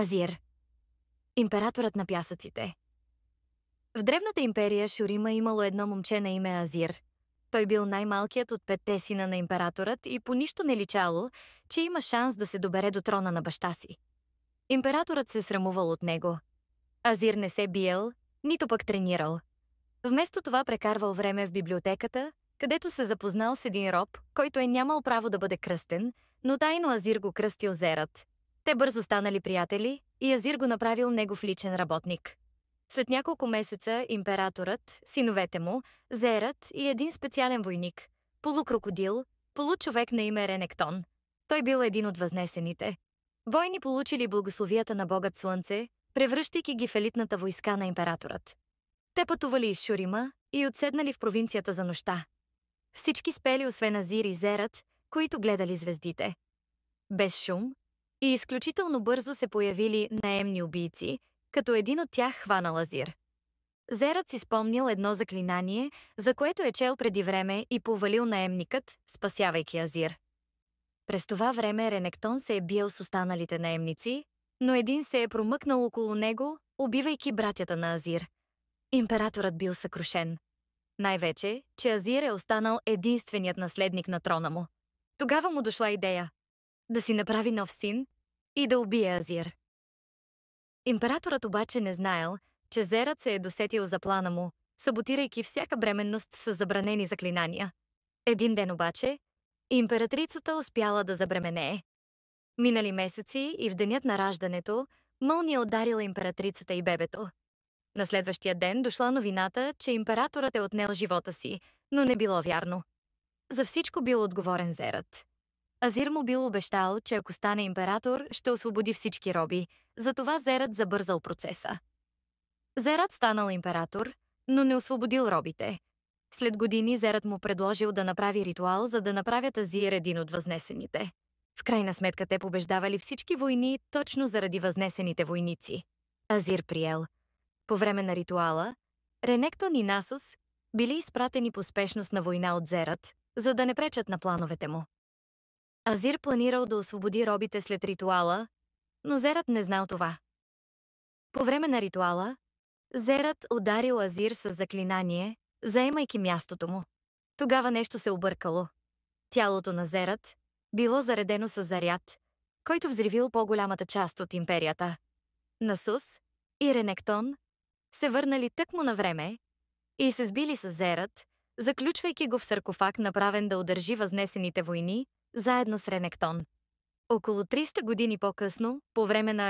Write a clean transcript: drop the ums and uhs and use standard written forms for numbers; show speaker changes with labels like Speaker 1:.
Speaker 1: Азир – императорът на пясъците. В древната империя Шурима имало едно момче на име Азир. Той бил най-малкият от 5 сина на императорът и по нищо не личало, че има шанс да се добере до трона на баща си. Императорът се срамувал от него. Азир не се биел, нито пък тренирал. Вместо това прекарвал време в библиотеката, където се запознал с един роб, който нямал право да бъде кръстен, но тайно Азир го кръстил Зерат. Те бързо станали приятели и Азир го направил негов личен работник. След няколко месеца императорът, синовете му, Зерат и един специален войник, полукрокодил, получовек на име Ренектон. Той бил един от възнесените. Войни получили благословията на богът Слънце, превръщайки ги в елитната войска на императорът. Те пътували из Шурима и отседнали в провинцията за нощта. Всички спели освен Азир и Зерат, които гледали звездите. Без шум и изключително бързо се появили наемни убийци, като един от тях хванал Азир. Зерат си спомнил едно заклинание, за което чел преди време и повалил наемникът, спасявайки Азир. През това време Ренектон се биел с останалите наемници, но един се промъкнал около него, убивайки братята на Азир. Императорът бил съкрушен. Най-вече, че Азир останал единственият наследник на трона му. Тогава му дошла идея да си направи нов син и да убие Азир. Императорът обаче не знаел, че Зерат се досетил за плана му, саботирайки всяка бременност с забранени заклинания. Един ден обаче, императрицата успяла да забременее. Минали месеци и в денят на раждането, мълния ударила императрицата и бебето. На следващия ден дошла новината, че императорът отнел живота си, но не било вярно. За всичко бил отговорен Зерат. Азир му бил обещал, че ако стане император, ще освободи всички роби, затова Зерат забързал процеса. Зерат станал император, но не освободил робите. След години Зерат му предложил да направи ритуал, за да направят Азир един от възнесените. В крайна сметка те побеждавали всички войни точно заради възнесените войници. Азир приел. По време на ритуала, Ренектон и Насос били изпратени по спешност на война от Зерат, за да не пречат на плановете му. Азир планирал да освободи робите след ритуала, но Зерат не знал това. По време на ритуала, Зерат ударил Азир с заклинание, заемайки мястото му. Тогава нещо се объркало. Тялото на Зерат било заредено с заряд, който взривил по-голямата част от империята. Насус и Ренектон се върнали тъкмо на време и се сбили с Зерат, заключвайки го в саркофаг, направен да удържи възнесените войни, заедно с Ренектон. Около 300 години по-късно, по време на